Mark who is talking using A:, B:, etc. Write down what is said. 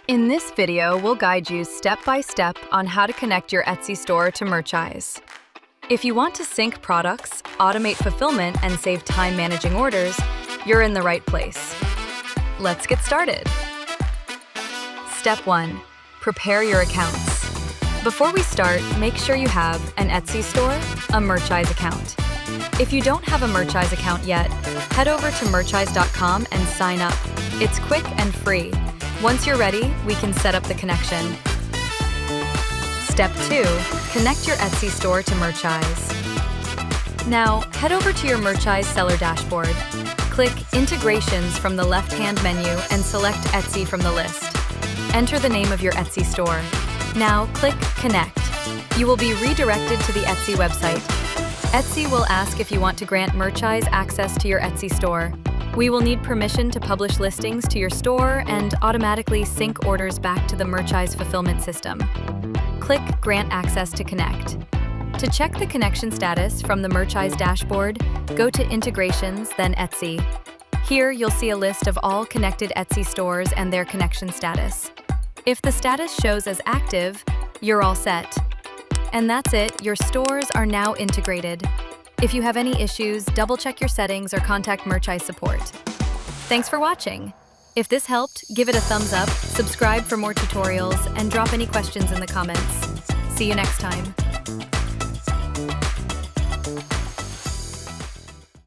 A: In this video, we'll guide you step by step on how to connect your Etsy store to Merchize. If you want to sync products, automate fulfillment, and save time managing orders, you're in the right place. Let's get started. Step 1. Prepare your accounts. Before we start, make sure you have an Etsy store, a Merchize account. If you don't have a Merchize account yet, head over to merchize.com and sign up. It's quick and free. Once you're ready, we can set up the connection. Step 2. Connect your Etsy store to Merchize. Now, head over to your Merchize seller dashboard. Click Integrations from the left-hand menu and select Etsy from the list. Enter the name of your Etsy store. Now, click Connect. You will be redirected to the Etsy website. Etsy will ask if you want to grant Merchize access to your Etsy store. We will need permission to publish listings to your store and automatically sync orders back to the Merchize fulfillment system. Click Grant Access to connect. To check the connection status from the Merchize dashboard, go to Integrations, then Etsy. Here, you'll see a list of all connected Etsy stores and their connection status. If the status shows as active, you're all set. And that's it, your stores are now integrated. If you have any issues, double-check your settings or contact Merchize support. Thanks for watching. If this helped, give it a thumbs up, subscribe for more tutorials, and drop any questions in the comments. See you next time.